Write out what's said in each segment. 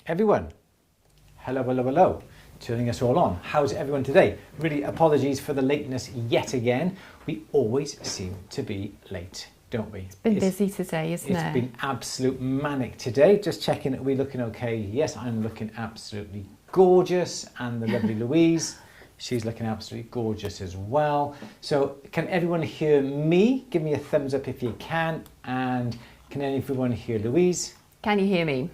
Everyone, hello, hello, hello, turning us all on. How's everyone today? Really apologies for the lateness yet again. We always seem to be late, don't we? It's been busy today, isn't it? It's been absolute manic today. Just checking, are we looking okay? Yes, I'm looking absolutely gorgeous, and the lovely Louise, she's looking absolutely gorgeous as well. So can everyone hear me? Give me a thumbs up if you can. And can everyone hear Louise? Can you hear me?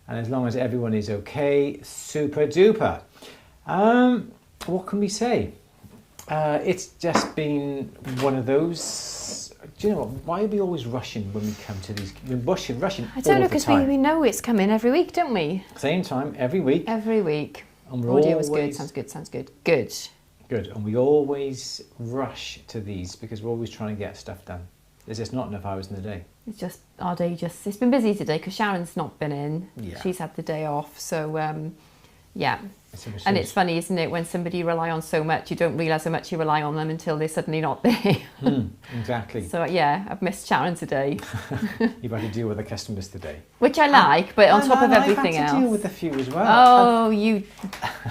And as long as everyone is okay, super duper. What can we say? It's just been one of those. Do you know what? Why are we always rushing when we come to these? We're rushing I don't know, because we know it's coming every week, don't we? Same time, every week. Every week. And Audio was good, sounds good, sounds good. Good. Good, and we always rush to these because we're always trying to get stuff done. There's just not enough hours in the day. It's just, our day it's been busy today because Sharon's not been in. Yeah. She's had the day off, so yeah. And it's funny, isn't it, when somebody you rely on so much, you don't realise how much you rely on them until they're suddenly not there. Exactly. So yeah, I've missed Sharon today. You've had to deal with the customers today. Which I like, but on top of everything else. I've had to deal with a few as well. Oh, you've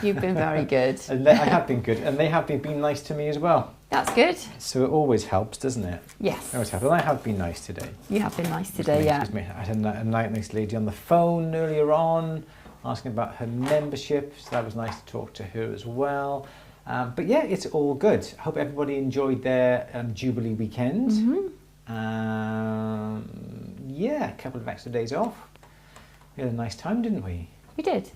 been very good. And I have been good, and they have been nice to me as well. That's good. So it always helps, doesn't it? Yes. It always helps. And I have been nice today. You have been nice today, yeah. I had a nice lady on the phone earlier on, asking about her membership, so that was nice to talk to her as well. But yeah, it's all good. I hope everybody enjoyed their Jubilee weekend. Yeah, a couple of extra days off. We had a nice time, didn't we? We did.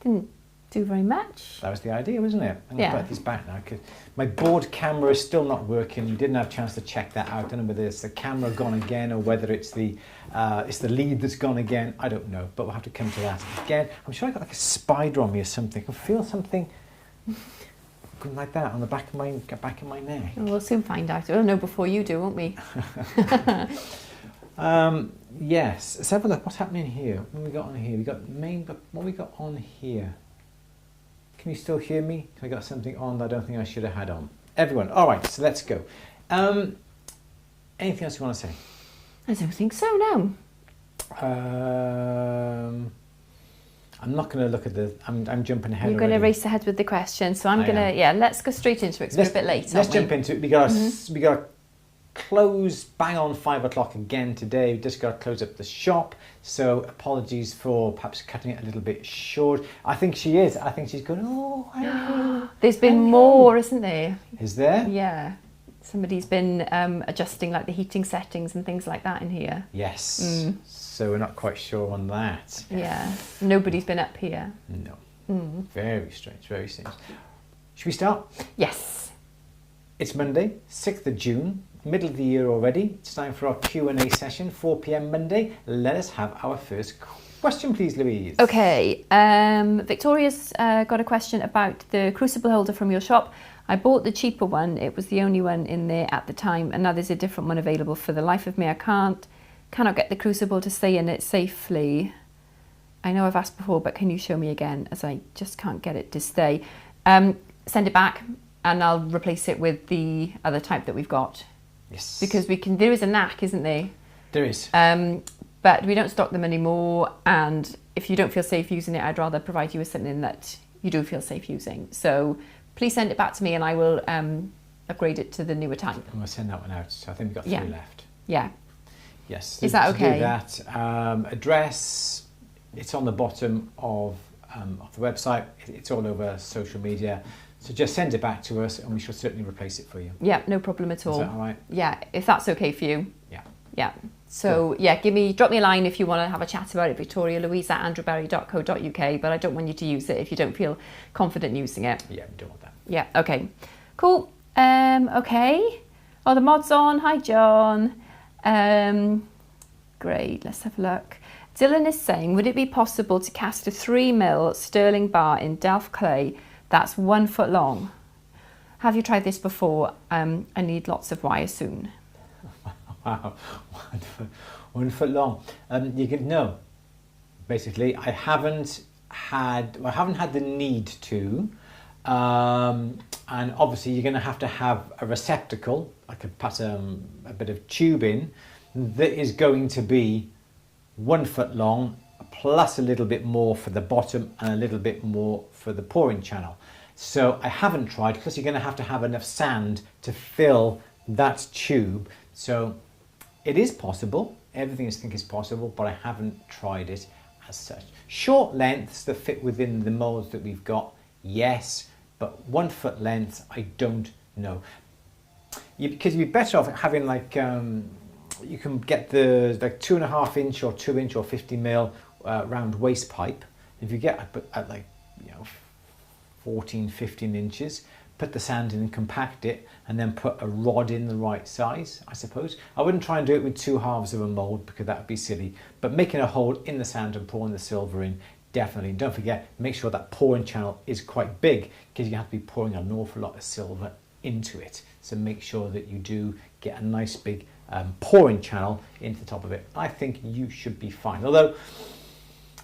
Didn't do very much. That was the idea, wasn't it? I'm going Yeah. to put this back now because my board camera is still not working. You didn't have a chance to check that out. I don't know whether it's the camera gone again or whether it's the lead that's gone again. I don't know, but we'll have to come to that again. I'm sure I got like a spider on me or something. I can feel something like that on the back of my neck. Well, we'll soon find out. We'll know before you do, won't we? Yes. Let's have a look. What's happening here? What have we got on here? We got what we got on here? Can you still hear me? I got something on that I don't think I should have had on. Everyone, all right, so let's go. Anything else you want to say? I don't think so, no. I'm not going to look at I'm jumping ahead. You're going to race ahead with the question, so I'm going to, let's go straight into it because we're a bit late, Let's jump into it. We got to close bang on 5 o'clock again today. We just got to close up the shop, so apologies for perhaps cutting it a little bit short. I think she is. I think she's going, oh, hello. There's been more, isn't there? Is there? Yeah. Somebody's been adjusting like the heating settings and things like that in here. Yes. So we're not quite sure on that. Yeah. Nobody's been up here. No. Very strange, very strange. Should we start? Yes. It's Monday, 6th of June. Middle of the year already. It's time for our Q&A session, 4 p.m. Monday. Let us have our first question, please, Louise. Okay. Victoria's got a question about the Crucible holder from your shop. I bought the cheaper one. It was the only one in there at the time, and now there's a different one available. For the life of me, I cannot get the Crucible to stay in it safely. I know I've asked before, but can you show me again, as I just can't get it to stay. Send it back, and I'll replace it with the other type that we've got. Yes. Because there is a knack, isn't there? There is. But we don't stock them anymore, and if you don't feel safe using it, I'd rather provide you with something that you do feel safe using. So please send it back to me, and I will upgrade it to the newer type. And we'll send that one out. So I think we've got 3 left. Yeah. Yes. Is that okay? To do that, address, it's on the bottom of the website. It's all over social media. So just send it back to us and we shall certainly replace it for you. Yeah, no problem at all. Is that all right? Yeah, if that's okay for you. Yeah. Yeah. So cool. Drop me a line if you want to have a chat about it, Victoria Louise at andrewbarry.co.uk, but I don't want you to use it if you don't feel confident using it. Yeah, we don't want that. Yeah, okay. Cool. Okay. Oh, the mod's on. Hi, John. Great, let's have a look. Dylan is saying, would it be possible to cast a 3mm sterling bar in Delft clay that's 1 foot long? Have you tried this before? I need lots of wire soon. Wow, 1 foot long. You can no. Basically, I haven't had the need to, and obviously you're going to have a receptacle, like a bit of tubing that is going to be 1 foot long, plus a little bit more for the bottom and a little bit more for the pouring channel. So I haven't tried, because you're going to have enough sand to fill that tube. So it is possible. Everything I think is possible, but I haven't tried it as such. Short lengths that fit within the molds that we've got, yes, but 1 foot lengths, I don't know. Because you'd be better off having like, you can get the like 2.5 inch or 2 inch or 50 mil round waste pipe. If you get at like, 14, 15 inches, put the sand in and compact it, and then put a rod in the right size, I suppose. I wouldn't try and do it with 2 halves of a mould, because that would be silly, but making a hole in the sand and pouring the silver in, definitely. Don't forget, make sure that pouring channel is quite big, because you have to be pouring an awful lot of silver into it. So make sure that you do get a nice big pouring channel into the top of it. I think you should be fine. Although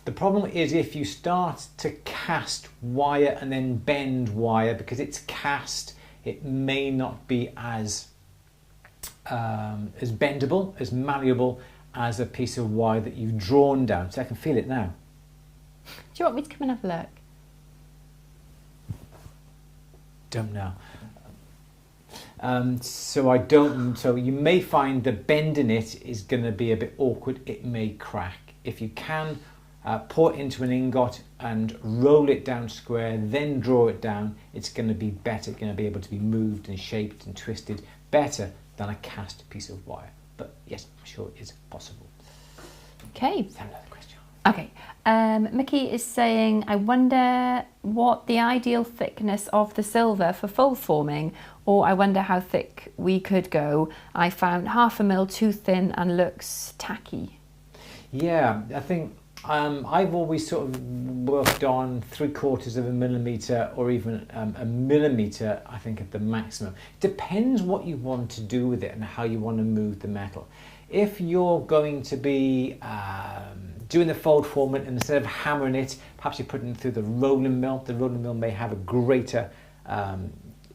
the problem is if you start to cast wire and then bend wire, because it's cast, it may not be as bendable, as malleable as a piece of wire that you've drawn down. So I can feel it now. Do you want me to come and have a look? Don't know. So you may find that bending it is going to be a bit awkward. It may crack. If you can pour it into an ingot and roll it down square, then draw it down, it's going to be better. It's going to be able to be moved and shaped and twisted better than a cast piece of wire. But yes, I'm sure it is possible. Okay. Another question. Okay. Mickey is saying, I wonder what the ideal thickness of the silver for fold forming, or I wonder how thick we could go. I found 1/2 mil too thin and looks tacky. Yeah, I think I've always sort of worked on 3/4 of a millimetre, or even a millimetre, I think, at the maximum. It depends what you want to do with it and how you want to move the metal. If you're going to be doing the fold forming, and instead of hammering it, perhaps you're putting it through the rolling mill. The rolling mill may have a greater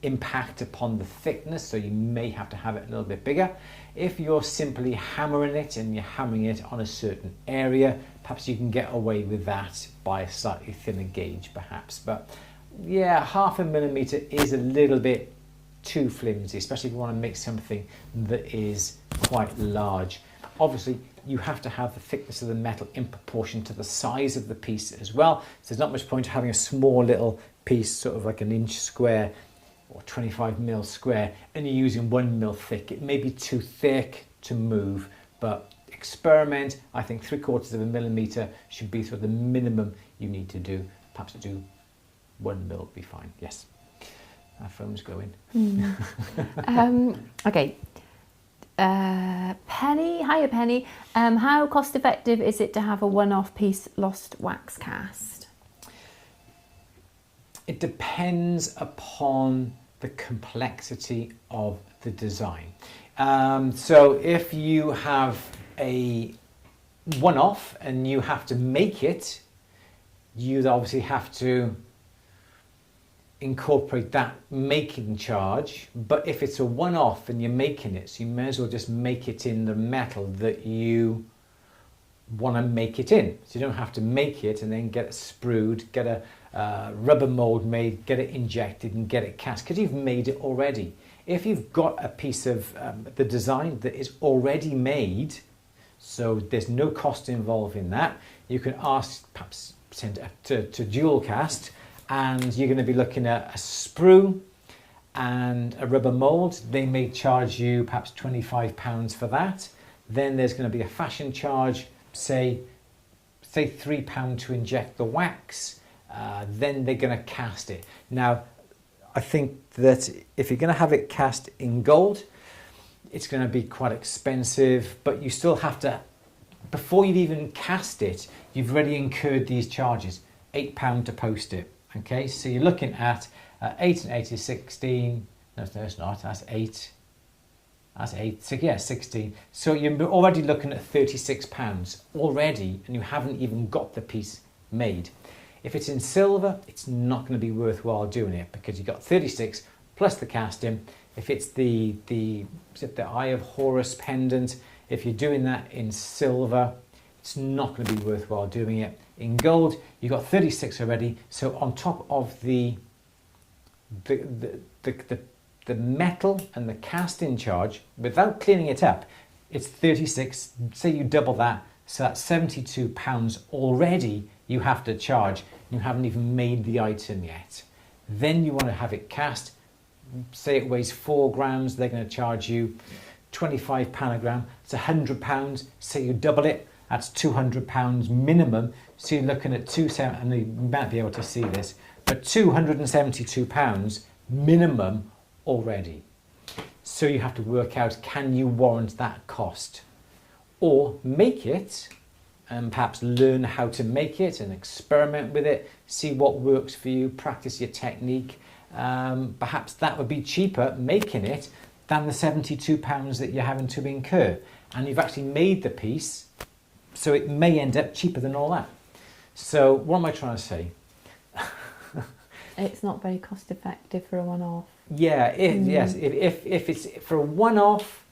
impact upon the thickness, so you may have to have it a little bit bigger. If you're simply hammering it and you're hammering it on a certain area, perhaps you can get away with that by a slightly thinner gauge perhaps. But yeah, 1/2 millimetre is a little bit too flimsy, especially if you want to make something that is quite large. Obviously, you have to have the thickness of the metal in proportion to the size of the piece as well. So there's not much point having a small little piece, sort of like 1 inch square or 25 mil square, and you're using 1 mil thick. It may be too thick to move, but experiment. I think 3/4 of a millimetre should be sort of the minimum you need to do. Perhaps do 1 mil would be fine. Yes. Our phone's going. Okay. Penny, hiya Penny. How cost effective is it to have a one-off piece lost wax cast? It depends upon the complexity of the design. So if you have a one-off and you have to make it, you'd obviously have to incorporate that making charge. But if it's a one-off and you're making it, so you may as well just make it in the metal that you want to make it in. So you don't have to make it and then get it sprued, get a rubber mold made, get it injected and get it cast, because you've made it already. If you've got a piece of the design that is already made, so there's no cost involved in that, you can ask, perhaps send it to dual cast, and you're going to be looking at a sprue and a rubber mold. They may charge you perhaps £25 for that. Then there's going to be a fashion charge, say £3 to inject the wax. Then they're going to cast it. Now, I think that if you're going to have it cast in gold, it's going to be quite expensive, but you still have to, before you've even cast it, you've already incurred these charges. £8 to post it. Okay, so you're looking at 8 and 8 is 16. No, it's not. That's 8. That's 8. So yeah, 16. So you're already looking at £36 already, and you haven't even got the piece made. If it's in silver, it's not going to be worthwhile doing it, because you've got 36 plus the casting. If it's the Eye of Horus pendant, if you're doing that in silver, it's not going to be worthwhile doing it. In gold, you've got 36 already, so on top of the metal and the casting charge, without cleaning it up, it's 36. Say you double that, so that's £72 already you have to charge. You haven't even made the item yet. Then you want to have it cast. Say it weighs 4 grams, they're going to charge you £25 a gram. It's £100. Say you double it, that's £200 minimum. So you're looking at and you might be able to see this, but £272 minimum already. So you have to work out, can you warrant that cost? Or make it, and perhaps learn how to make it and experiment with it, see what works for you, practice your technique. Perhaps that would be cheaper making it than the £72 that you're having to incur. And you've actually made the piece, so it may end up cheaper than all that. So what am I trying to say? It's not very cost effective for a one-off. Yeah, yes, if it's for a one-off,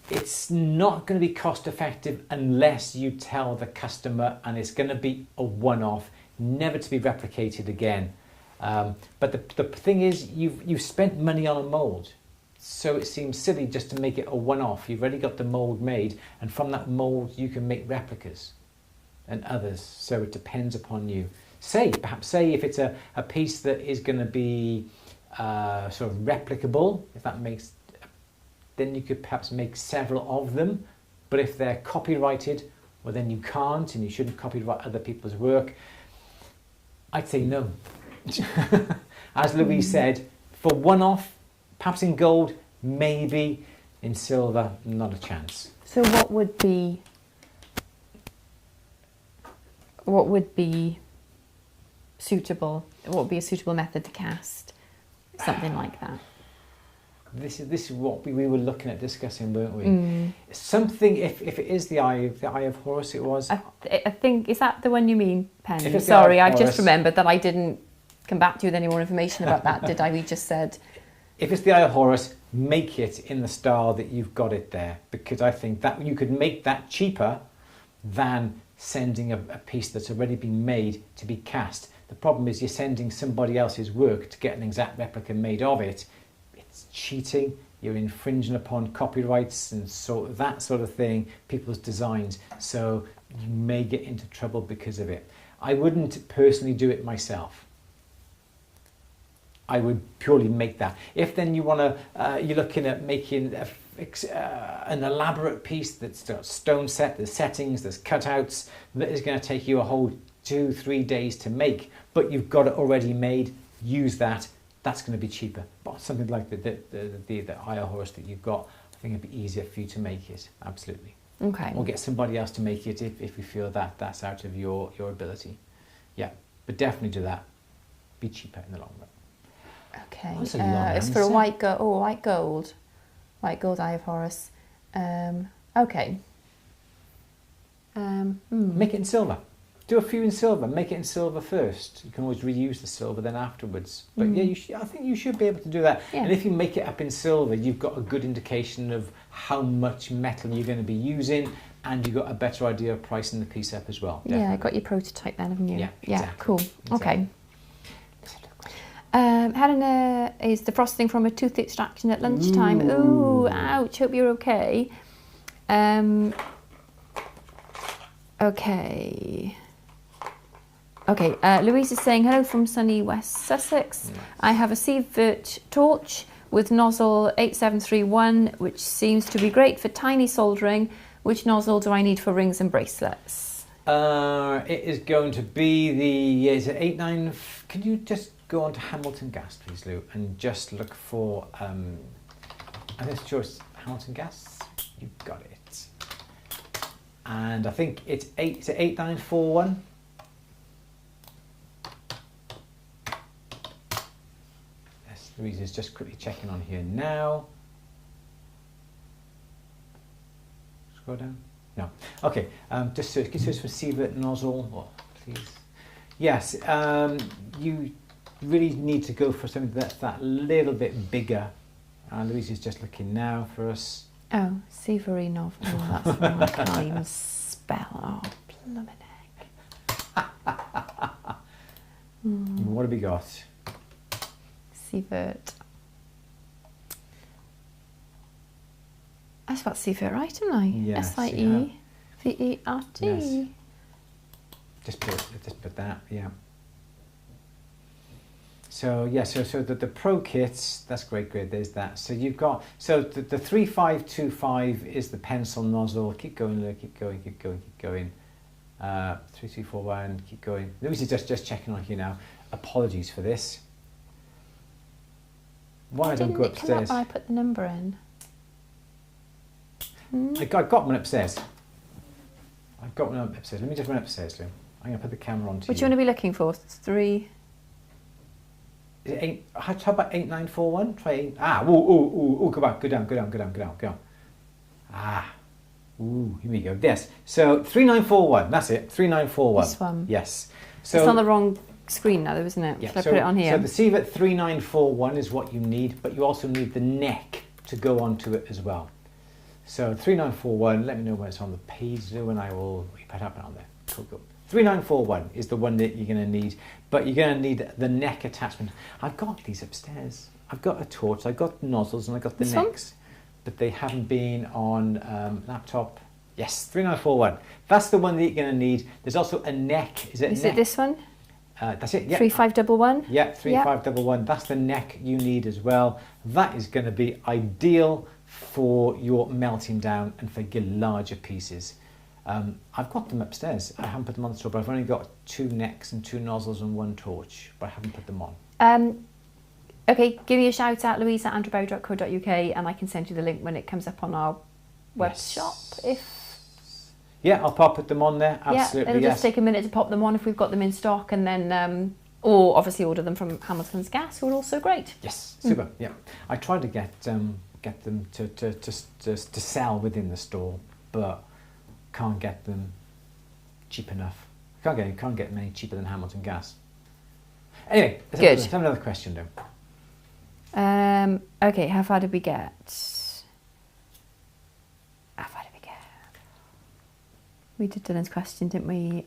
it's not going to be cost effective unless you tell the customer, and it's going to be a one-off, never to be replicated again. But the thing is, you've spent money on a mould, so it seems silly just to make it a one-off. You've already got the mould made, and from that mould you can make replicas and others. So it depends upon you. Perhaps say if it's a piece that is going to be sort of replicable, if that makes, then you could perhaps make several of them. But if they're copyrighted, well, then you can't, and you shouldn't copyright other people's work. I'd say no. As Louise said, for one-off, perhaps in gold, maybe. In silver, not a chance. So what would be suitable? What would be a suitable method to cast? Something like that. This is what we were looking at discussing, weren't we? Something, if it is the eye of Horus, it was. I think, is that the one you mean, Penny? If Sorry, I just remembered that I didn't come back to you with any more information about that, did I? We just said. If it's the Eye of Horus, make it in the style that you've got it there, because I think that you could make that cheaper than sending a piece that's already been made to be cast. The problem is you're sending somebody else's work to get an exact replica made of it. It's cheating, you're infringing upon copyrights and that sort of thing, people's designs, so you may get into trouble because of it. I wouldn't personally do it myself. I would purely make that. If then you want to, you're looking at making an elaborate piece that's got stone set, there's settings, there's cutouts, that is going to take you a whole 2-3 days to make, but you've got it already made, use that. That's going to be cheaper. But something like the Eye of Horus that you've got, I think it'd be easier for you to make it, absolutely. Okay. Or get somebody else to make it if you feel that that's out of your ability. Yeah, but definitely do that. Be cheaper in the long run. Okay. That's a long it's for a white gold. White gold Eye of Horus. Okay. Make it in silver. Do a few in silver. Make it in silver first. You can always reuse the silver then afterwards. But yeah, I think you should be able to do that. Yeah. And if you make it up in silver, you've got a good indication of how much metal you're going to be using, and you've got a better idea of pricing the piece up as well. Definitely. Yeah, I got your prototype then, haven't you? Yeah, exactly. Yeah, cool. Exactly. Okay. Helena is defrosting from a tooth extraction at lunchtime. Ooh, ouch, hope you're okay. Okay. Louise is saying, hello from sunny West Sussex. Nice. I have a Sievert torch with nozzle 8731, which seems to be great for tiny soldering. Which nozzle do I need for rings and bracelets? It is going to be is it 89? Can you just go on to Hamilton Gas, please, Lou, and just look for, I guess choice Hamilton Gas. You've got it. And I think it's 8941. Yes, Louise is just quickly checking on here now. Scroll down. No. Okay. Just search. Can you search for Sievert nozzle, please? Yes. You really need to go for something that's that little bit bigger. Louise is just looking now for us. Oh, Sievert nozzle. Oh, that's one I can't even spell. Oh, blooming heck. What have we got? Sievert. I spelled Sievert right, haven't I? Yes, S-I-E-V-E-R-T. Yes. Just put that, yeah. So yeah, so the Pro kits, that's great, there's that. So you've got, so the 3525 is the pencil nozzle. Keep going, Lou, keep going. 3341, keep going. Louise is just checking on you now. Apologies for this. Why I don't go upstairs? I put the number in. I got one upstairs. I've got one upstairs. Let me just run upstairs, Lou. I'm going to put the camera on to What do you want to be looking for? 3. Is it 8? How about 8941? Try 8. Ah, ooh, go back, go down. Ah, ooh, here we go. Yes. So 3941. That's it. 3941. This one. Yes. So it's on the wrong screen now, though, isn't it? Yeah, Should I put it on here? So the Sievert 3941 is what you need, but you also need the neck to go onto it as well. So 3941. Let me know when it's on the page, Lou, and I will put it on there. Cool. 3941 is the one that you're going to need, but you're going to need the neck attachment. I've got these upstairs. I've got a torch, I've got nozzles, and I've got the necks, but they haven't been on laptop. Yes, 3941. That's the one that you're going to need. There's also a neck. Is it this one? That's it, yeah. 3511? Yeah, 3511. That's the neck you need as well. That is going to be ideal for your melting down and for your larger pieces. I've got them upstairs. I haven't put them on the store, but I've only got 2 necks and 2 nozzles and 1 torch, but I haven't put them on. Okay, give me a shout out, Louise at andrewandlouise.co.uk, and I can send you the link when it comes up on our web shop. Yeah, I'll put them on there. Absolutely, it'll just take a minute to pop them on if we've got them in stock, and then, or obviously order them from Hamilton's Gas, who are also great. Yes, super. Yeah, I tried to get them to sell within the store, but can't get them cheap enough. Can't get them any cheaper than Hamilton Gas. Anyway, let's have another question, though. Okay, how far did we get? We did Dylan's question, didn't we?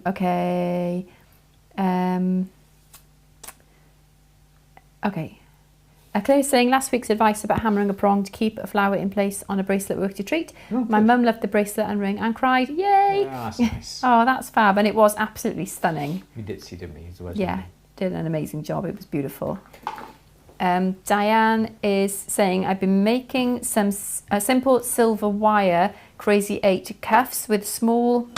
Okay. Okay. Claire's saying last week's advice about hammering a prong to keep a flower in place on a bracelet worked a treat. My mum loved the bracelet and ring and cried, yay! Oh, that's nice. Oh, that's fab. And it was absolutely stunning. We did see, didn't we? Yeah, did an amazing job. It was beautiful. Diane is saying, I've been making some simple silver wire Crazy 8 cuffs with small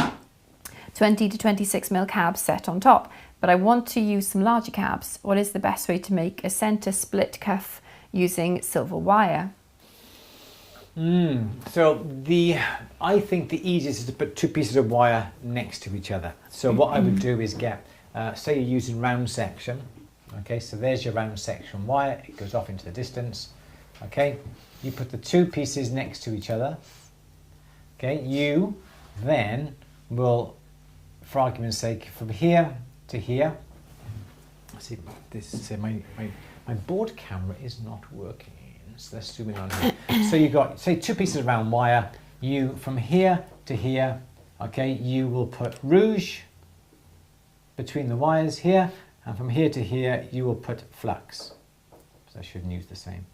20 to 26 mil cabs set on top, but I want to use some larger cabs. What is the best way to make a center split cuff using silver wire? So I think the easiest is to put 2 pieces of wire next to each other. So what I would do is get, say you're using round section. Okay, so there's your round section wire. It goes off into the distance. Okay, you put the 2 pieces next to each other. Okay, you then will, for argument's sake, from here to here. See, my board camera is not working. So let's zoom in on here. So you've got, say, 2 pieces of round wire. You, from here to here, okay, you will put rouge between the wires here, and from here to here, you will put flux. So I shouldn't use the same.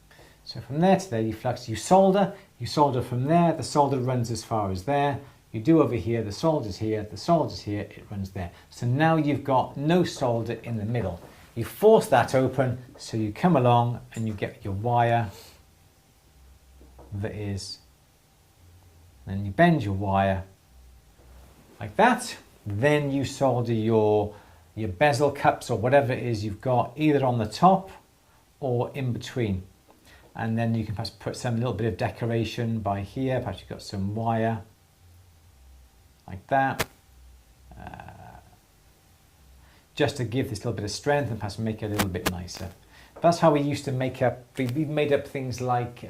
So from there to there, you flux, you solder from there, the solder runs as far as there. You do over here, the solder's here, it runs there. So now you've got no solder in the middle. You force that open, so you come along and you get your wire that is, and you bend your wire like that. Then you solder your bezel cups or whatever it is you've got either on the top or in between. And then you can perhaps put some little bit of decoration by here. Perhaps you've got some wire like that. Just to give this little bit of strength and perhaps make it a little bit nicer. That's how we used to make up, we made up things like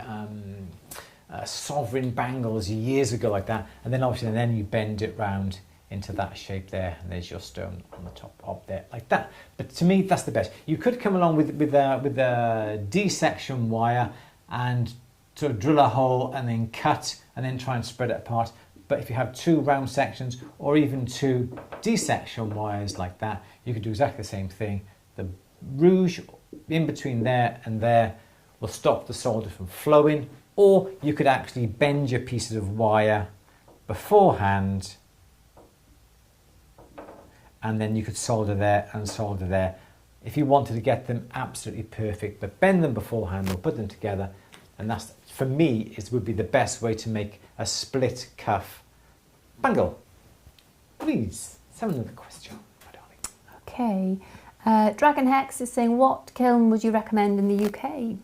sovereign bangles years ago like that. And then obviously then you bend it round into that shape there, and there's your stone on the top of there, like that. But to me, that's the best. You could come along with a D-section wire and sort of drill a hole and then cut and then try and spread it apart. But if you have 2 round sections or even 2 D-section wires like that, you could do exactly the same thing. The rouge in between there and there will stop the solder from flowing, or you could actually bend your pieces of wire beforehand, and then you could solder there and solder there if you wanted to get them absolutely perfect. But bend them beforehand or put them together, and that's, for me, it would be the best way to make a split cuff bangle. Please, have another question, my darling. Okay. Dragon Hex is saying, what kiln would you recommend in the UK?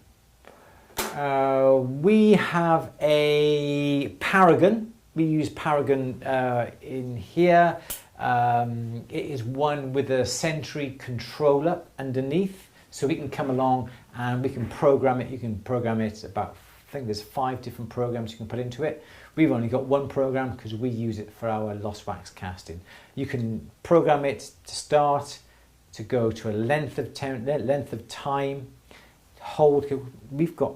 We have a Paragon. We use Paragon in here. It is one with a Sentry controller underneath, so we can come along and we can program it. You can program it about, I think there's 5 different programs you can put into it. We've only got one program because we use it for our lost wax casting. You can program it to start, to go to a length of time, hold. We've got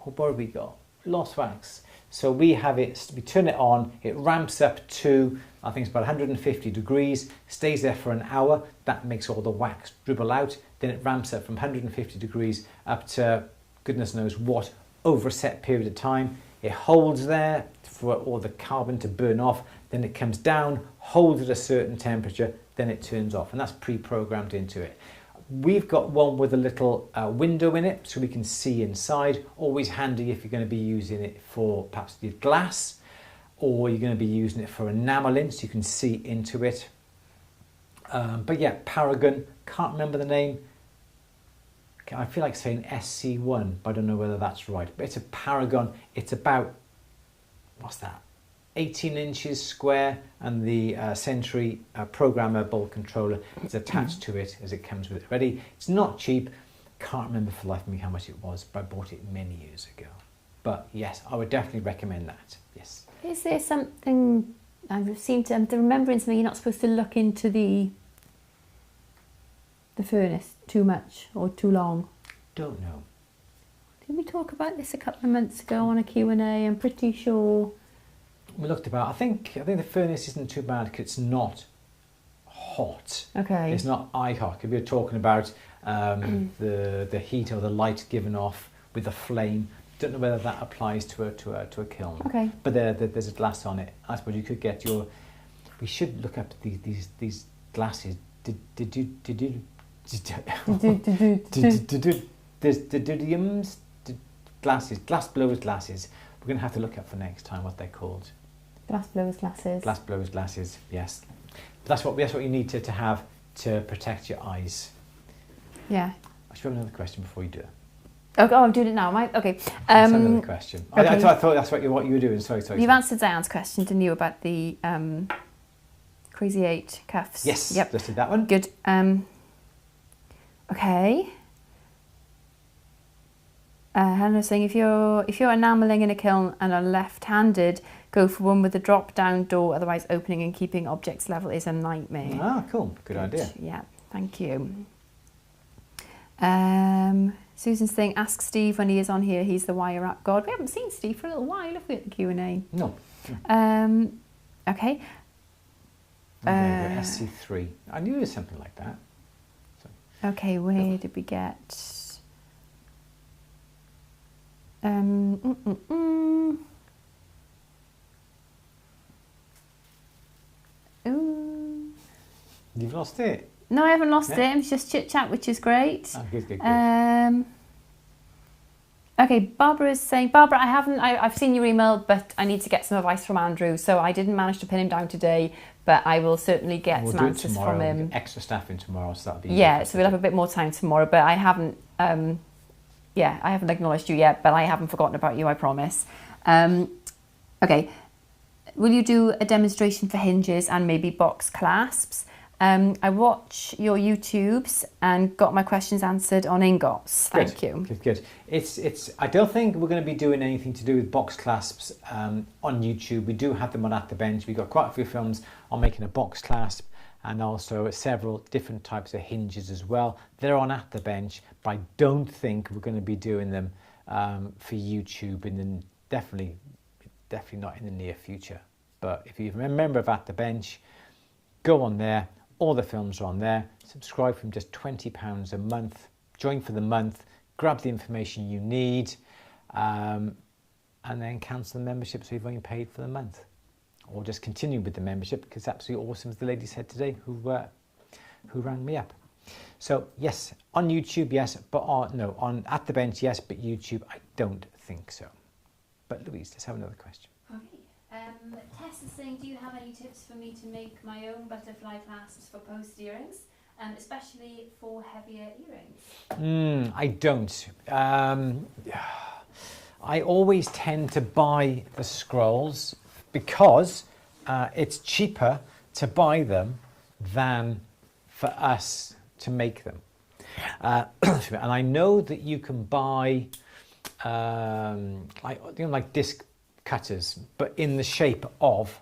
what have we got? Lost wax. So we have it, we turn it on, it ramps up to, I think it's about 150 degrees, stays there for an hour. That makes all the wax dribble out. Then it ramps up from 150 degrees up to goodness knows what over a set period of time. It holds there for all the carbon to burn off. Then it comes down, holds at a certain temperature, then it turns off. And that's pre-programmed into it. We've got one with a little window in it so we can see inside. Always handy if you're going to be using it for perhaps your glass, or you're going to be using it for enameling so you can see into it. But yeah, Paragon, can't remember the name. I feel like saying SC1, but I don't know whether that's right. But it's a Paragon. It's about, what's that? 18 inches square, and the Sentry programmable controller is attached to it as it comes with it ready. It's not cheap. Can't remember for the life of me how much it was, but I bought it many years ago. But yes, I would definitely recommend that. Yes. Is there something, I'm remembering something, you're not supposed to look into the furnace too much or too long? Don't know. Did we talk about this a couple of months ago on a Q&A? I'm pretty sure. We looked about, I think the furnace isn't too bad because it's not hot. Okay. It's not eye hot. If you're talking about the heat or the light given off with the flame, don't know whether that applies to a kiln. Okay. But there's a glass on it. I suppose you could get your. We should look up these glasses. There's didiums, glasses, glass blowers glasses. We're going to have to look up for next time what they're called. Glass blowers glasses. Glass blowers glasses, yes. But that's what you need to have to protect your eyes. Yeah. I should have another question before you do it. Oh, I'm doing it now, am I? Okay. Another question. Okay. I thought that's what you were doing. Sorry. You've answered Diane's question, didn't you, about the Crazy 8 cuffs? Yes. Yep. Just did that one. Good. Okay. Hannah's saying if you're enamelling in a kiln and are left-handed, go for one with a drop-down door. Otherwise, opening and keeping objects level is a nightmare. Ah, cool. Good idea. Yeah. Thank you. Susan's saying, ask Steve when he is on here. He's the wire wrap god. We haven't seen Steve for a little while, have we, at the Q&A? No. Okay. SC3. I knew it was something like that. So. Okay, where did we get? Ooh. You've lost it? No, I haven't lost it. It's just chit chat, which is great. Oh, good. Okay, Barbara is saying, Barbara, I've seen your email, but I need to get some advice from Andrew. So I didn't manage to pin him down today, but I will certainly get some answers from him. We'll get extra staff in tomorrow, so that'll be so we'll have a bit more time tomorrow. But I haven't, I haven't acknowledged you yet, but I haven't forgotten about you, I promise. Okay, will you do a demonstration for hinges and maybe box clasps? I watch your YouTubes and got my questions answered on ingots. Thank you. Good. I don't think we're going to be doing anything to do with box clasps on YouTube. We do have them on At The Bench. We've got quite a few films on making a box clasp and also several different types of hinges as well. They're on At The Bench, but I don't think we're going to be doing them for YouTube definitely not in the near future. But if you're a member of At The Bench, go on there. All the films are on there. Subscribe from just £20 a month. Join for the month. Grab the information you need. And then cancel the membership so you've only paid for the month. Or just continue with the membership because it's absolutely awesome, as the lady said today who rang me up. So yes, on YouTube, yes, but no, on At The Bench, yes, but YouTube, I don't think so. But Louise, let's have another question. Okay. Tess is saying, do you have any tips for me to make my own butterfly clasps for post earrings, especially for heavier earrings? I don't. I always tend to buy the scrolls because it's cheaper to buy them than for us to make them. And I know that you can buy like disc cutters, but in the shape of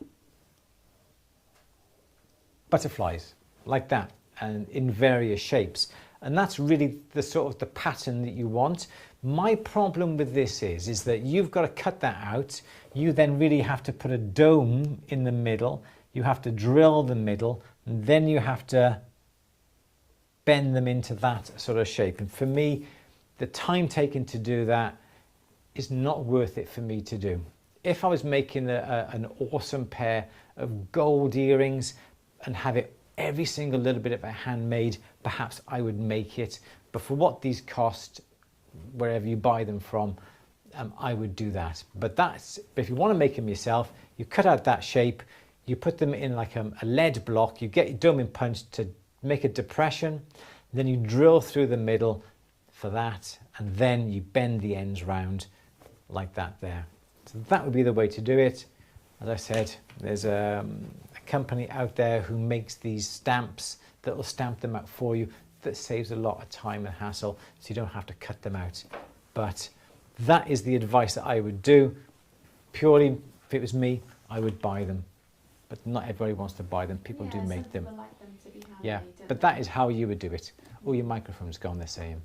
butterflies, like that, and in various shapes. And that's really the sort of the pattern that you want. My problem with this is that you've got to cut that out. You then really have to put a dome in the middle. You have to drill the middle, and then you have to bend them into that sort of shape. And for me, the time taken to do that is not worth it for me to do. If I was making an awesome pair of gold earrings and have it every single little bit of it handmade, perhaps I would make it. But for what these cost, wherever you buy them from, I would do that. But if you want to make them yourself, you cut out that shape, you put them in like a lead block, you get your dome and punch to make a depression, then you drill through the middle for that, and then you bend the ends round like that there. So that would be the way to do it. As I said, there's a company out there who makes these stamps that will stamp them out for you. That saves a lot of time and hassle, so you don't have to cut them out. But that is the advice that I would do. Purely, if it was me, I would buy them. But not everybody wants to buy them. People do make them. Like them to be handmade, yeah, but that is how you would do it. Oh, your microphone's gone, they're saying.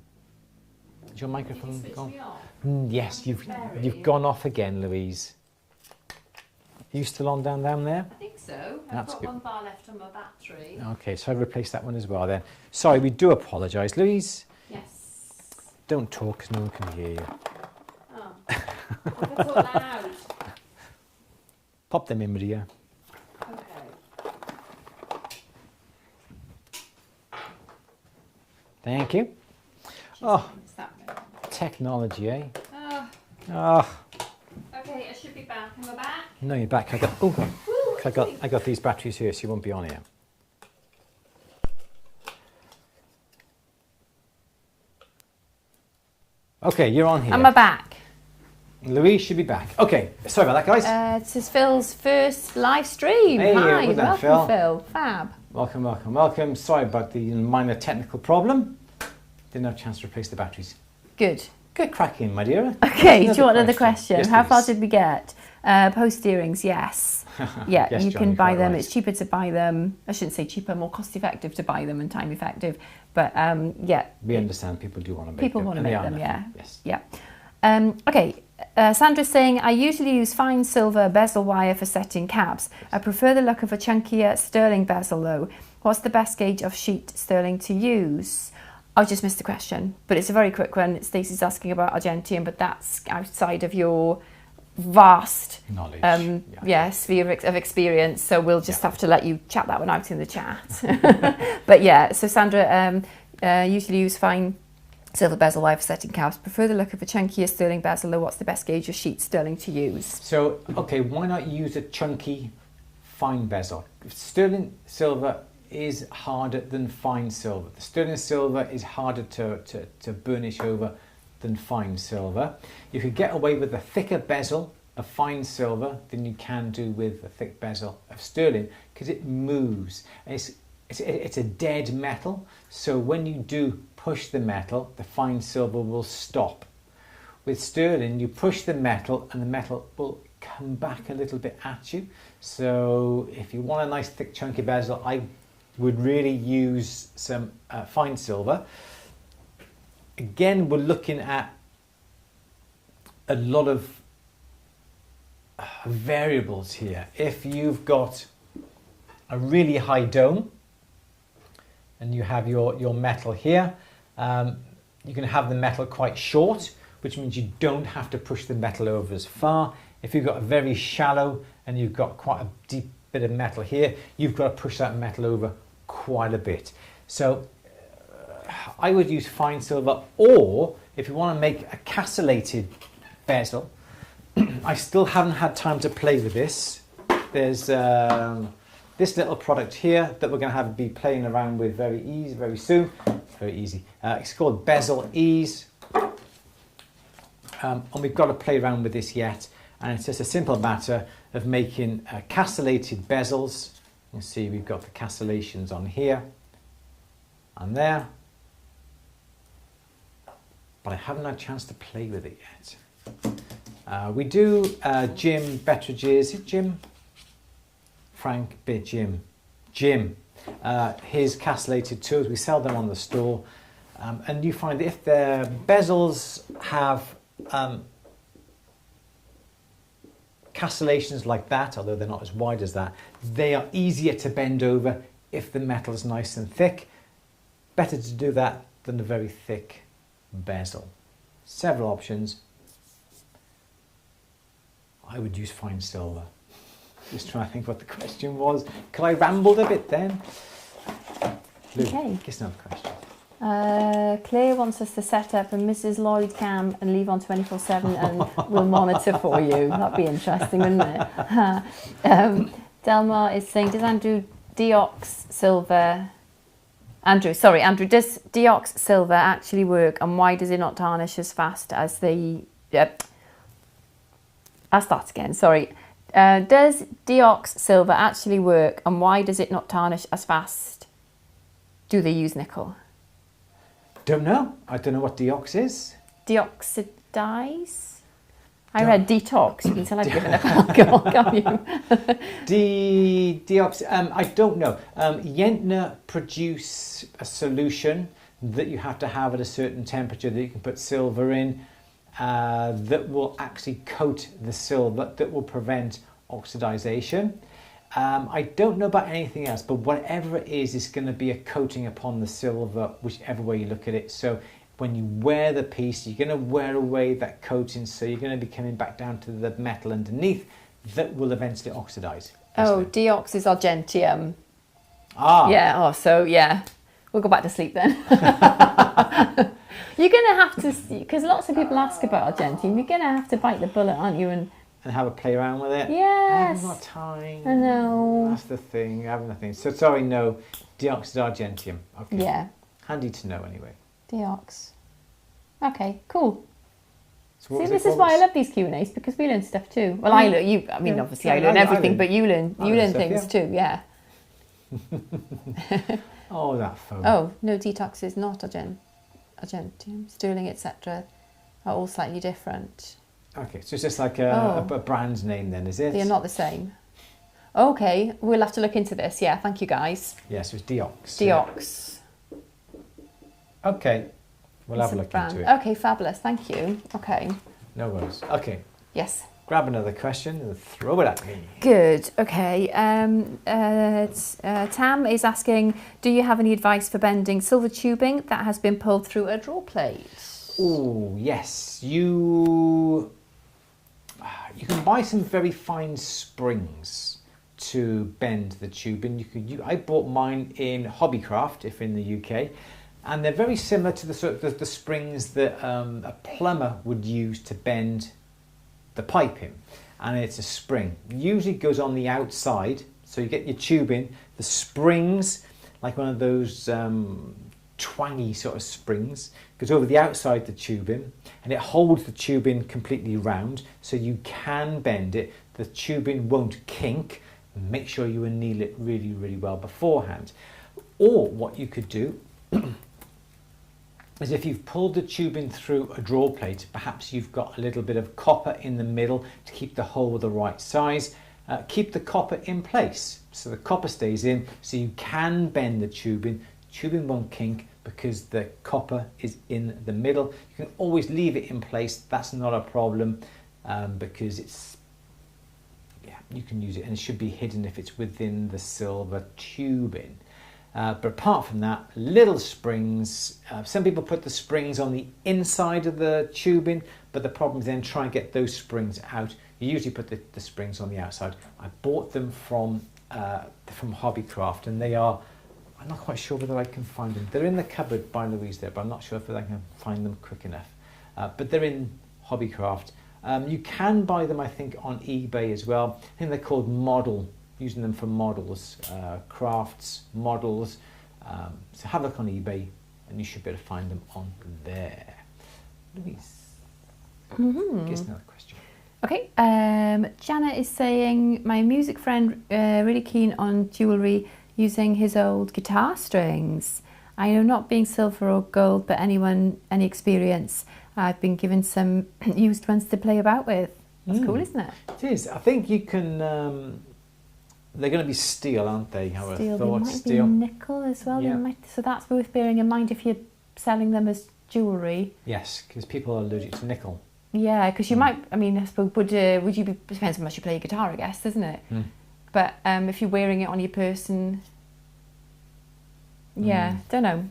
Is your microphone gone? Yes, you've gone off again, Louise. Are you still on down there? I think so. I've That's got good. one bar left on my battery. Okay, so I've replaced that one as well then. Sorry, we do apologise. Louise, Yes. don't talk because no one can hear you. Oh. I've got all loud. Pop them in, Maria. Okay. Thank you. Oh, technology, eh? Oh. Oh, Okay, I should be back. Am I back? no, you're back. I got these batteries here, so you won't be on here. Okay, you're on here. Am I back? Louise should be back. Okay, sorry about that, guys. This is Phil's first live stream. Hey, Hi, well done, welcome, Phil. Fab. Welcome, welcome, welcome. Sorry about the minor technical problem. Didn't have a chance to replace the batteries. Good. Get cracking, my dear. Okay, do you want another question? Yes, How far please. did we get? Post earrings, yes. Yeah, Yes, you Johnny, can buy quite them. right. It's cheaper to buy them. I shouldn't say cheaper, more cost effective to buy them and time effective. But yeah. We understand people do want to make People them. want to and they make are them, yeah. nothing. Yes. Yeah. Okay. Sandra's saying, I usually use fine silver bezel wire for setting caps. I prefer the look of a chunkier sterling bezel though. What's the best gauge of sheet sterling to use? I just missed the question, but it's a very quick one. Stacey's asking about Argentium, but that's outside of your vast Knowledge. sphere of experience. So we'll just have to let you chat that one out in the chat. But yeah, so Sandra usually use fine silver bezel wire for setting caps. Prefer the look of a chunkier sterling bezel though. What's the best gauge of sheet sterling to use? So, okay, why not use a chunky fine bezel? Sterling silver is harder than fine silver. The sterling silver is harder to burnish over than fine silver. You could get away with a thicker bezel of fine silver than you can do with a thick bezel of sterling because it moves. It's a dead metal, so when you do push the metal, the fine silver will stop. With sterling, you push the metal and the metal will come back a little bit at you. So if you want a nice thick chunky bezel, I would really use some fine silver. Again, we're looking at a lot of variables here. If you've got a really high dome and you have your metal here, you can have the metal quite short, which means you don't have to push the metal over as far. If you've got a very shallow and you've got quite a deep bit of metal here, you've got to push that metal over quite a bit. So I would use fine silver, or if you want to make a castellated bezel, I still haven't had time to play with this. There's this little product here that we're going to be playing around with very soon. Very easy. It's called Bezel Ease. And we've got to play around with this yet. And it's just a simple matter of making castellated bezels. You can see we've got the castellations on here and there. But I haven't had a chance to play with it yet. We do Jim Bettridge's, is it Jim? Frank Bit Jim. His castellated tools, we sell them on the store. And you find that if the bezels have castellations like that, although they're not as wide as that, they are easier to bend over if the metal is nice and thick. Better to do that than a very thick bezel. Several options. I would use fine silver. Just trying to think what the question was. Could I rambled a bit then? Lou, Okay. guess another question. Claire wants us to set up a Mrs. Lloyd cam and leave on 24/7 and we'll monitor for you. That'd be interesting, wouldn't it? Delmar is saying, does Andrew, does Deox silver actually work, and why does it not tarnish as fast as the... I'll start again, sorry. Does Deox silver actually work, and why does it not tarnish as fast? Do they use nickel? Don't know. I don't know what Deox is. Deoxidize? I read detox. You can tell I've given up alcohol, can't you? Deox, I don't know. Yentner produce a solution that you have to have at a certain temperature that you can put silver in that will actually coat the silver, that will prevent oxidization. I don't know about anything else, but whatever it is, it's going to be a coating upon the silver, whichever way you look at it. So when you wear the piece, you're going to wear away that coating, so you're going to be coming back down to the metal underneath that will eventually oxidize. Oh, Deox is argentium. Ah. Yeah, oh, so yeah. We'll go back to sleep then. You're going to have to, because lots of people ask about argentium, you're going to have to bite the bullet, aren't you? And have a play around with it. Yes. I haven't got time. I know. That's the thing. I haven't nothing. So sorry, no. Deox is argentium. Okay. Yeah. Handy to know anyway. Deox. Okay, cool. So see, this is why I love these Q&As, because we learn stuff too. Well, I learn, obviously I learn everything, but you learn stuff, things too, yeah. Oh, that phone. Oh, no, Detox is not argentium. Sterling, etc. are all slightly different. Okay, so it's just like a brand name then, is it? They're not the same. Okay, we'll have to look into this. Yeah, thank you guys. Yes, it's Deox. Deox. Yeah. Okay, we'll have a look into it. Okay, fabulous. Thank you. Okay. No worries. Okay. Yes. Grab another question and throw it at me. Good. Okay. Tam is asking, do you have any advice for bending silver tubing that has been pulled through a draw plate? Oh, yes. You can buy some very fine springs to bend the tubing. I bought mine in Hobbycraft, if in the UK, and they're very similar to the springs that a plumber would use to bend the pipe in. And it's a spring. Usually goes on the outside, so you get your tubing. The springs, like one of those twangy sort of springs, goes over the outside the tubing, and it holds the tubing completely round, so you can bend it. The tubing won't kink. Make sure you anneal it really, really well beforehand. Or what you could do is, if you've pulled the tubing through a draw plate, perhaps you've got a little bit of copper in the middle to keep the hole the right size. Keep the copper in place so the copper stays in, so you can bend the tubing. Tubing won't kink because the copper is in the middle. You can always leave it in place. That's not a problem because it's you can use it, and it should be hidden if it's within the silver tubing. But apart from that, little springs. Some people put the springs on the inside of the tubing, but the problem is then try and get those springs out. You usually put the springs on the outside. I bought them from Hobbycraft, and they are, I'm not quite sure whether I can find them. They're in the cupboard by Louise there, but I'm not sure if I can find them quick enough. But they're in Hobbycraft. You can buy them, I think, on eBay as well. I think they're called model, using them for models, crafts, models. So have a look on eBay, and you should be able to find them on there. Louise, here's another question. Okay, Janet is saying, my music friend really keen on jewellery using his old guitar strings. I know not being silver or gold, but any experience? I've been given some used ones to play about with. That's cool, isn't it? It is. I think you can, they're going to be steel, aren't they? How Steel, I thought. they might Steel. be nickel as well. Yeah. They might, so that's worth bearing in mind if you're selling them as jewellery. Yes, because people are allergic to nickel. Yeah, because you might, I mean, I suppose, would you be, depends how much you play your guitar, I guess, doesn't it? But if you're wearing it on your person, don't know.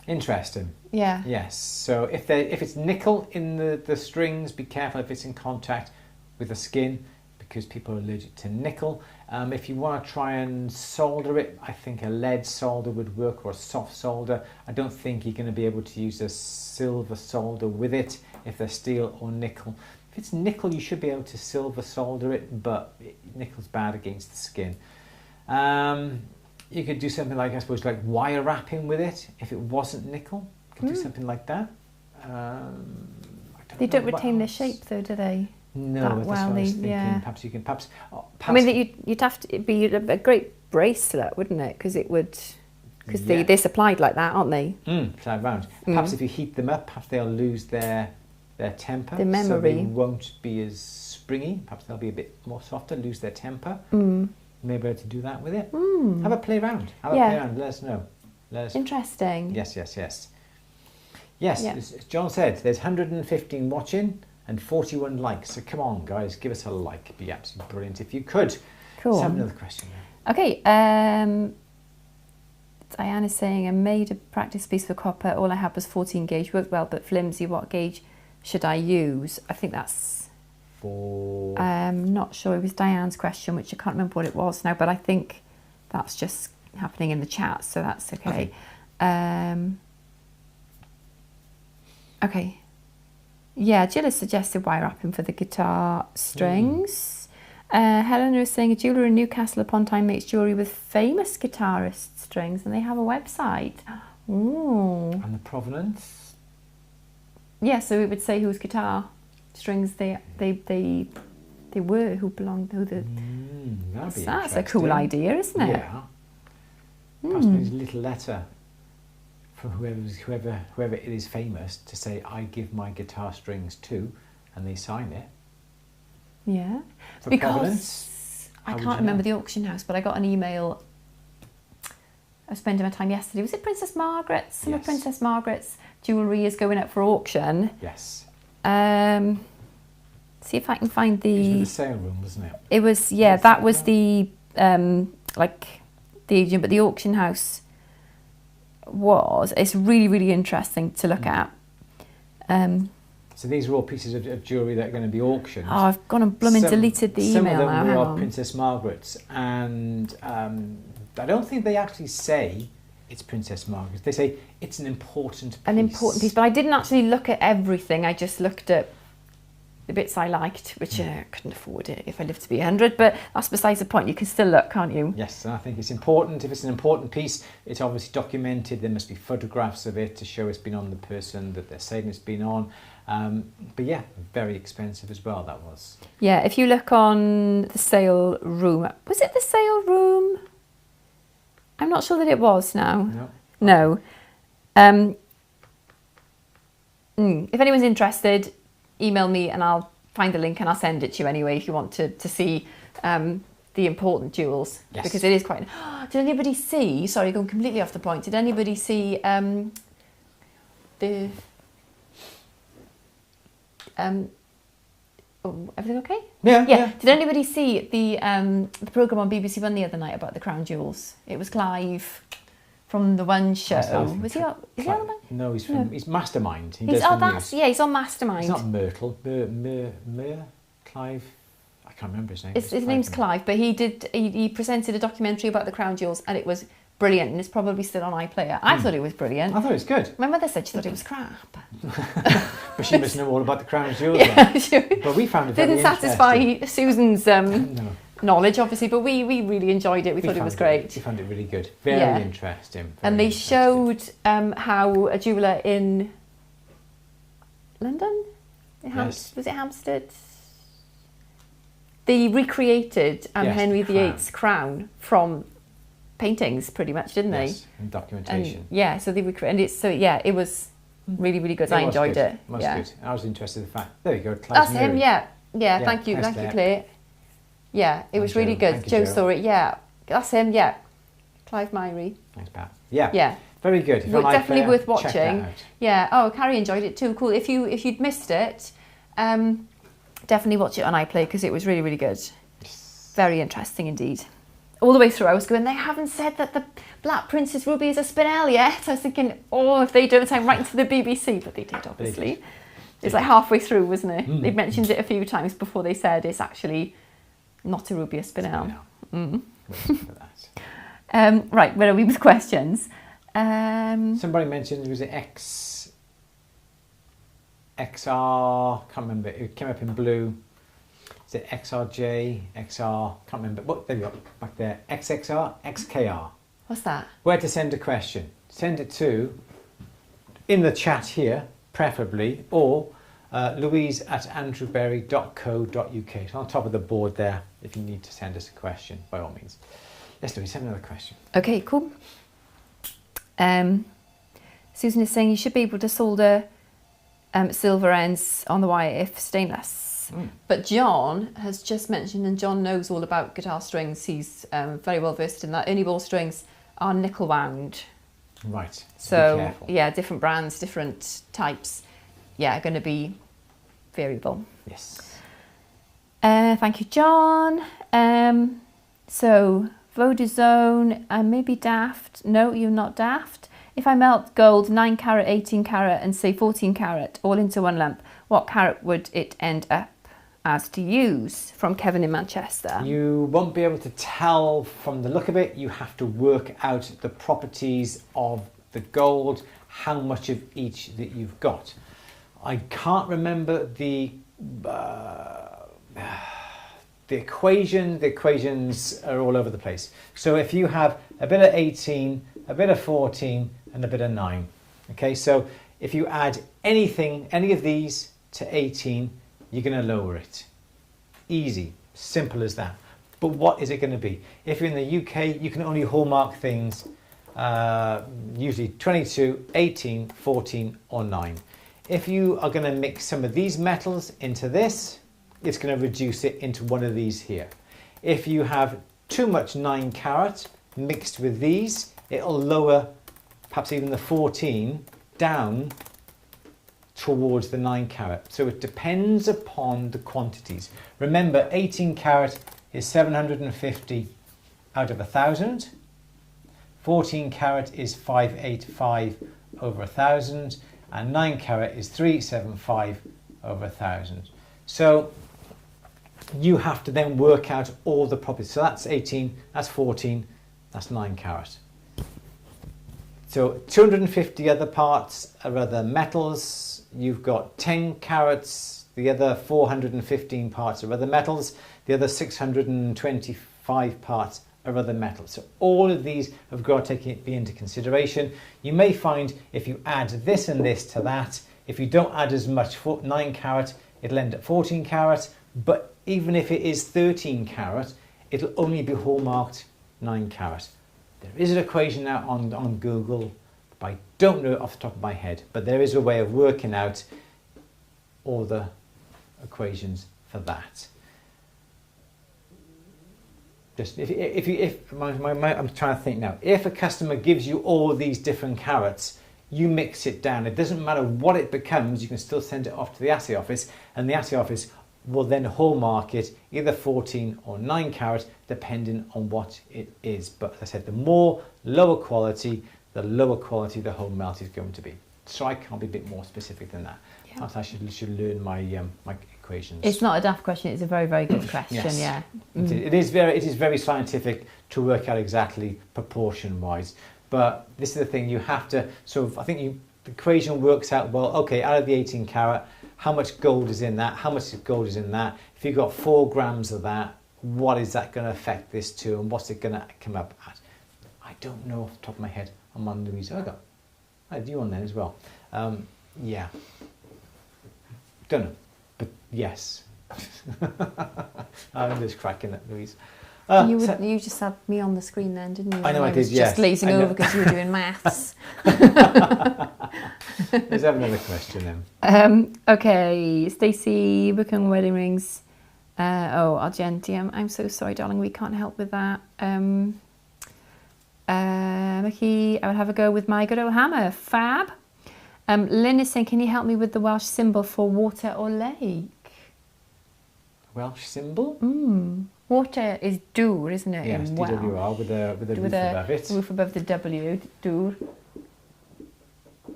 Interesting. Yeah. Yes. So if it's nickel in the strings, be careful if it's in contact with the skin, because people are allergic to nickel. If you want to try and solder it, I think a lead solder would work, or a soft solder. I don't think you're going to be able to use a silver solder with it if they're steel or nickel. If it's nickel, you should be able to silver solder it, but nickel's bad against the skin. You could do something like, I suppose, like wire wrapping with it. If it wasn't nickel, you could do something like that. They don't retain their shape, though, do they? No, that's what I was thinking. Perhaps you can, perhaps I mean, you'd have to be a great bracelet, wouldn't it? Because it would, because they're supplied like that, aren't they? Slide round. Perhaps if you heat them up, perhaps they'll lose their temper. The memory. So they won't be as springy. Perhaps they'll be a bit more softer, lose their temper. Maybe able to do that with it. Have a play around. Have a play around. Let us know. Interesting. Yes. As John said, there's 115 watching and 41 likes. So come on, guys, give us a like. It'd be absolutely brilliant if you could. Cool. Let's have another question. Okay. Diane is saying, I made a practice piece for copper. All I had was 14 gauge. Worked well, but flimsy. What gauge should I use? I think that's... not sure, it was Diane's question, which I can't remember what it was now, but I think that's just happening in the chat, so that's okay. Okay. Yeah, Jill has suggested wire wrapping for the guitar strings. Helena is saying a jeweller in Newcastle upon Tyne makes jewellery with famous guitarist strings, and they have a website. Ooh. And the provenance? Yeah, so it would say whose guitar strings they were, who belonged, who the... That's a cool idea, isn't it? Yeah. Perhaps there's a little letter from whoever it is famous to say, I give my guitar strings to, and they sign it. Yeah. For because provenance, I can't remember the auction house, but I got an email. I was spending my time yesterday. Was it Princess Margaret's? Some of Princess Margaret's jewellery is going up for auction. Yes. See if I can find the... It was the sale room, wasn't it? It was, yeah, that was the, like, the agent, but the auction house was... It's really, really interesting to look at. So these are all pieces of jewellery that are going to be auctioned. Oh, I've gone and blooming deleted the email now. Some of them are Princess Margaret's, and I don't think they actually say it's Princess Margaret's. They say it's an important piece. An important piece, but I didn't actually look at everything. I just looked at the bits I liked, which I couldn't afford it if I lived to be 100, but that's besides the point. You can still look, can't you? Yes, and I think it's important. If it's an important piece, it's obviously documented. There must be photographs of it to show it's been on the person that they're saying it's been on. But yeah, very expensive as well, that was. Yeah, if you look on the sale room, was it the sale room? I'm not sure that it was now. No. If anyone's interested, email me and I'll find the link and I'll send it to you anyway if you want to see the important jewels. Yes. Because it is quite... Did anybody see... Sorry, going completely off the point. Did anybody see the... Oh, everything okay? Yeah. Did anybody see the programme on BBC One the other night about the crown jewels? It was Clive from the One show. Was he on? Is he on the One? No, he's Mastermind. He's on Mastermind. It's not Myrtle. Clive. I can't remember his name. His name's Clive, but he presented a documentary about the crown jewels, and it was brilliant, and it's probably still on iPlayer. I thought it was brilliant. I thought it was good. My mother said she thought it was crap. But she must know all about the crown jewels. But we found it very didn't satisfy Susan's no. knowledge, obviously, but we really enjoyed it. We thought it was great. We found it really good. Very interesting. And they showed how a jeweller in London? Was it Hampstead? They recreated Henry VIII's crown from paintings, pretty much, didn't they? Yes, and documentation. And, so they recreated. It was really, really good. I enjoyed it. It was good. I was interested in the fact. There you go. That's him. Yeah. Thank you, Claire. Yeah, it was really good. Joe saw it. Yeah, that's him. Yeah, Clive Myrie. Thanks, Pat. Yeah. Very good. Definitely worth watching. Yeah. Oh, Carrie enjoyed it too. Cool. If you'd missed it, definitely watch it on iPlayer because it was really, really good. Yes. Very interesting indeed. All the way through, I was going, they haven't said that the Black Princess Ruby is a spinel yet. I was thinking, if they don't, I'm writing to the BBC. But they did, obviously. It's like halfway through, wasn't it? They mentioned it a few times before they said it's actually not a ruby, a spinel. Right, where are we with questions? Somebody mentioned, was it XR, can't remember, it came up in blue. Is it XRJ, XR, can't remember. There we go, back there. XXR, XKR. What's that? Where to send a question. Send it to, in the chat here, preferably, or Louise at andrewberry.co.uk. It's on top of the board there if you need to send us a question, by all means. Yes, Louise, send another question. Okay, cool. Susan is saying you should be able to solder silver ends on the wire if stainless. But John has just mentioned, and John knows all about guitar strings. He's very well versed in that. Ernie ball strings are nickel wound. Right. So different brands, different types. Are going to be variable. Yes. Thank you, John. So Vodazone, maybe daft. No, you're not daft. If I melt gold 9 carat, 18 carat, and say 14 carat all into one lump, what carat would it end up as to use? From Kevin in Manchester. You won't be able to tell from the look of it. You have to work out the properties of the gold, how much of each that you've got. I can't remember the equation. The equations are all over the place. So if you have a bit of 18, a bit of 14, and a bit of 9. Okay, so if you add any of these to 18, you're going to lower it. Easy, simple as that. But what is it going to be? If you're in the UK, you can only hallmark things usually 22, 18, 14, or 9. If you are going to mix some of these metals into this, it's going to reduce it into one of these here. If you have too much 9 carat mixed with these, it'll lower perhaps even the 14 down towards the 9 carat. So it depends upon the quantities. Remember, 18 carat is 750 out of 1,000. 14 carat is 585 over 1,000. And 9 carat is 375 over 1,000. So you have to then work out all the properties. So that's 18, that's 14, that's 9 carat. So 250 other parts are other metals. You've got 10 carats, the other 415 parts are other metals, the other 625 parts are other metals. So all of these have got to be into consideration. You may find if you add this and this to that, if you don't add as much 9 carat, it'll end at 14 carat, but even if it is 13 carat, it'll only be hallmarked 9 carat. There is an equation now on Google, but I don't know it off the top of my head, but there is a way of working out all the equations for that. Just I'm trying to think now. If a customer gives you all these different carats, you mix it down. It doesn't matter what it becomes, you can still send it off to the assay office, and the assay office will then hallmark it either 14 or 9 carat, depending on what it is. But as I said, the more lower quality, the lower quality the whole melt is going to be. So I can't be a bit more specific than that. Yeah. Perhaps I should learn my my equations. It's not a daft question. It's a very, very good question. Yes. Yeah. It is very scientific to work out exactly proportion wise. But this is the thing, you have to. So I think the equation works out well. Okay, out of the 18 carat, how much gold is in that? How much gold is in that? If you've got 4 grams of that, what is that going to affect this to, and what's it going to come up at? I don't know off the top of my head. I'm on Louise. I had you on then as well. Yeah. Don't know, but yes. I'm just cracking it, Louise. You just had me on the screen then, didn't you? I know I did, was yes. Just glazing over because you were doing maths. Let's have another question then. Okay, Stacey, booking wedding rings. Argentium. I'm so sorry, darling, we can't help with that. Mickey, I would have a go with my good old hammer. Fab. Lynn is saying, can you help me with the Welsh symbol for water or lake? Welsh symbol? Water is dŵr, isn't it? Yes, in Welsh. DWR with a roof above it. Roof above the W, dŵr.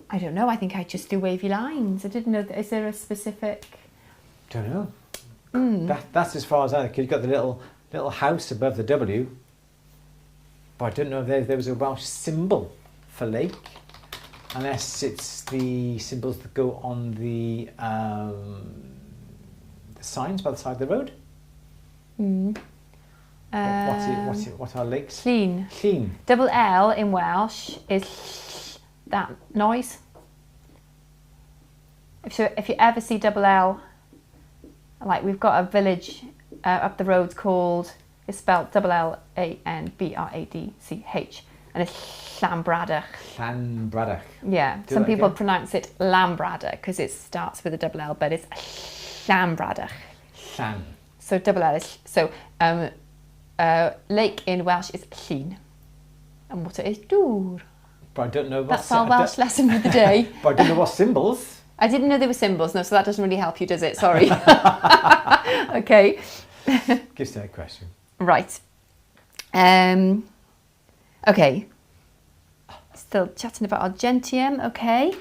I don't know, I think I just do wavy lines. I didn't know, is there a specific... Don't know. That's as far as I know. You've got the little house above the W. But I don't know if there was a Welsh symbol for lake. Unless it's the symbols that go on the signs by the side of the road. What are lakes? Clean. Clean. Double L in Welsh is that noise. If you ever see double L, like we've got a village up the road called, it's spelled double Lanbradch, and it's Llanbradach. Llanbradach. Yeah, some people pronounce it Llanbradach because it starts with a double L, but it's Llanbradach. Llan. So double L is, so lake in Welsh is llyn, and water is dŵr. But I don't know. That's our Welsh lesson for the day. But I don't know what symbols. I didn't know there were symbols, no, so that doesn't really help you, does it? Sorry. Okay. Give us that question. Right. Okay. Still chatting about Argentium, okay.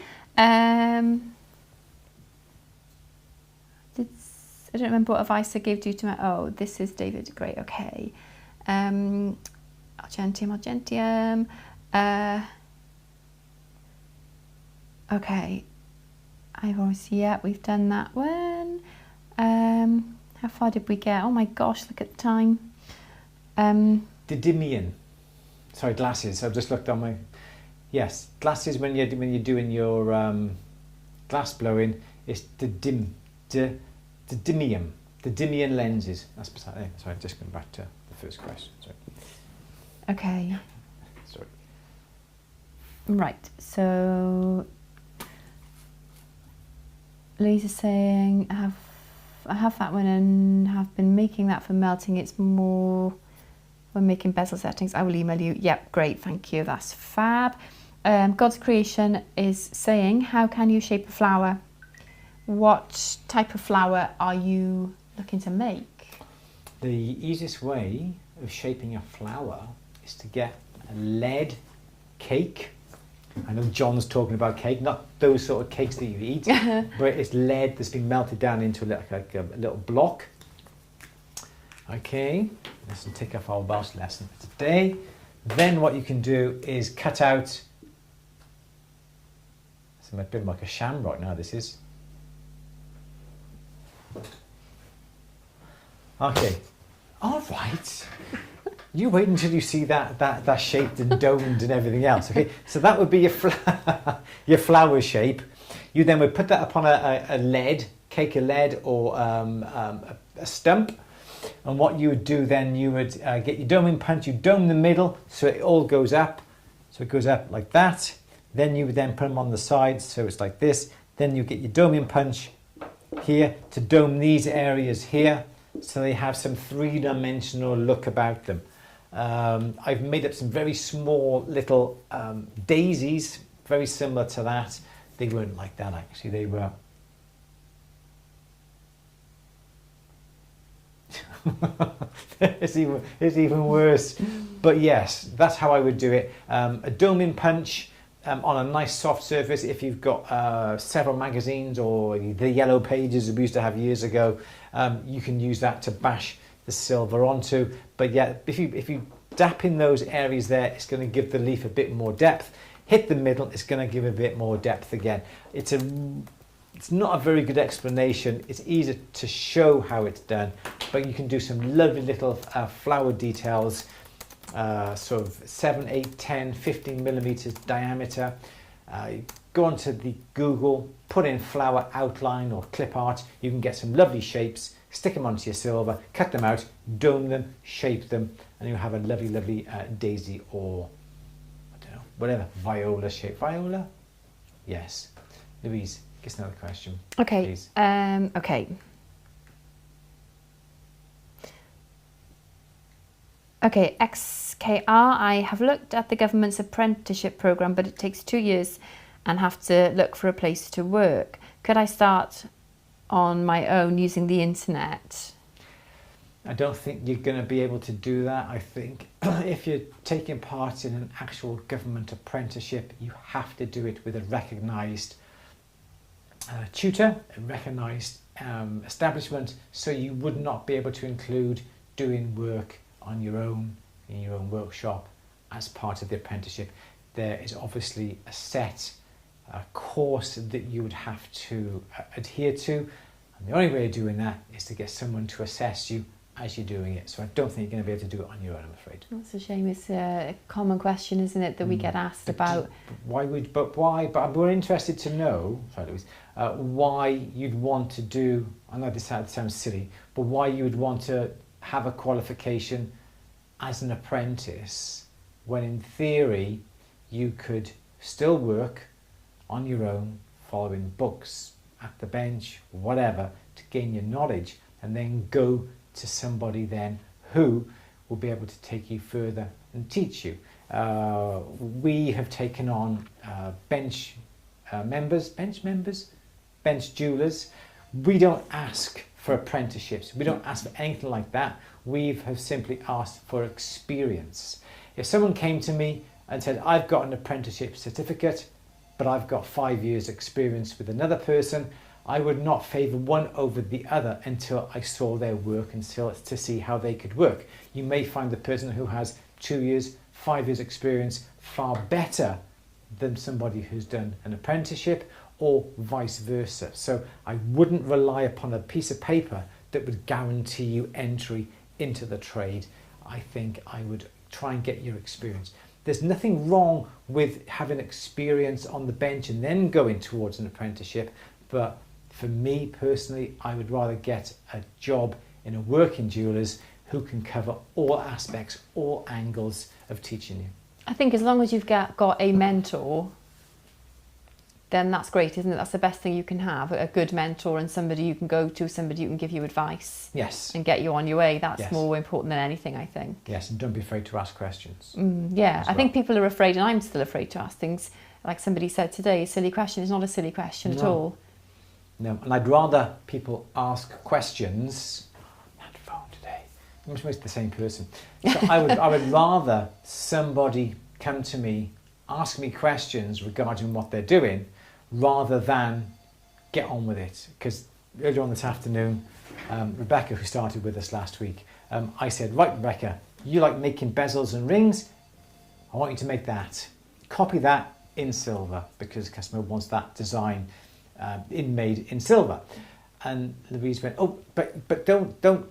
I don't remember what advice I gave you to my, this is David, great, okay. Argentium. Okay. We've done that one. How far did we get? Oh my gosh, look at the time. Didymian. Sorry, glasses. I've just looked on my... Yes, glasses when you're doing your glass blowing, it's didymium. Didymian lenses. That's sorry, just going back to the first question. Sorry. Okay. Sorry. Right, so Louise is saying I have that one and have been making that for melting. It's more when making bezel settings. I will email you. Yep, great, thank you. That's fab. God's Creation is saying, how can you shape a flower? What type of flower are you looking to make? The easiest way of shaping a flower is to get a lead cake. I know John's talking about cake, not those sort of cakes that you eat, but it's lead that's been melted down into like a little block. Okay, let's tick off our Welsh lesson for today. Then what you can do is cut out, it's a bit like a shamrock now this is. Okay, all right. You wait until you see that shaped and domed and everything else. Okay, so that would be your flower shape. You then would put that upon a lead, cake of lead or a stump. And what you would do then, you would get your doming punch. You dome the middle so it all goes up. So it goes up like that. Then you would then put them on the sides so it's like this. Then you get your doming punch here to dome these areas here so they have some three-dimensional look about them. I've made up some very small little daisies, very similar to that. They weren't like that actually, they were it's even worse. But yes, that's how I would do it. A doming punch on a nice soft surface. If you've got several magazines or the yellow pages we used to have years ago, you can use that to bash the silver onto. But yeah, if you dap in those areas there, it's going to give the leaf a bit more depth. Hit the middle, it's going to give a bit more depth again. It's not a very good explanation. It's easy to show how it's done, but you can do some lovely little flower details, sort of 7, 8, 10, 15 millimeters diameter. Go onto the Google, put in flower outline or clip art. You can get some lovely shapes, stick them onto your silver, cut them out, dome them, shape them, and you'll have a lovely, lovely daisy or, I don't know, whatever, viola shape. Viola? Yes. Louise, guess another question. Okay. Please. Okay. Okay, XKR, I have looked at the government's apprenticeship programme, but it takes 2 years and have to look for a place to work. Could I start on my own using the internet? I don't think you're going to be able to do that. I think if you're taking part in an actual government apprenticeship, you have to do it with a recognised tutor, a recognised establishment, so you would not be able to include doing work on your own in your own workshop as part of the apprenticeship. There is obviously a set course that you would have to adhere to, and the only way of doing that is to get someone to assess you as you're doing it. So I don't think you're going to be able to do it on your own, I'm afraid. That's a shame. It's a common question, isn't it, that we get asked about. Why? But we're interested to know, sorry Louise, why you'd want to do, I know this sounds silly, but why you would want to have a qualification as an apprentice when in theory you could still work on your own, following books, at the bench, whatever, to gain your knowledge, and then go to somebody then who will be able to take you further and teach you. We have taken on bench jewelers. We don't ask for apprenticeships. We don't ask for anything like that. We have simply asked for experience. If someone came to me and said, I've got an apprenticeship certificate, but I've got 5 years experience with another person, I would not favour one over the other until I saw their work and to see how they could work. You may find the person who has 2 years, 5 years experience far better than somebody who's done an apprenticeship, or vice versa. So I wouldn't rely upon a piece of paper that would guarantee you entry into the trade. I think I would try and get your experience. There's nothing wrong with having experience on the bench and then going towards an apprenticeship, but for me personally, I would rather get a job in a working jeweller's who can cover all aspects, all angles of teaching you. I think as long as you've got a mentor, then that's great, isn't it? That's the best thing you can have, a good mentor and somebody you can go to, somebody who can give you advice. Yes. And get you on your way. That's Yes. more important than anything, I think. Yes, and don't be afraid to ask questions. Yeah, I well. think people are afraid, and I'm still afraid to ask things. Like somebody said today, a silly question is not a silly question at all. No, and I'd rather people ask questions. I'm on the phone today. I'm supposed to be the same person. So I would rather somebody come to me, ask me questions regarding what they're doing, rather than get on with it. Because earlier on this afternoon, Rebecca, who started with us last week, I said, right, Rebecca, you like making bezels and rings? I want you to make that. Copy that in silver, because the customer wants that design made in silver. And Louise went, oh, but don't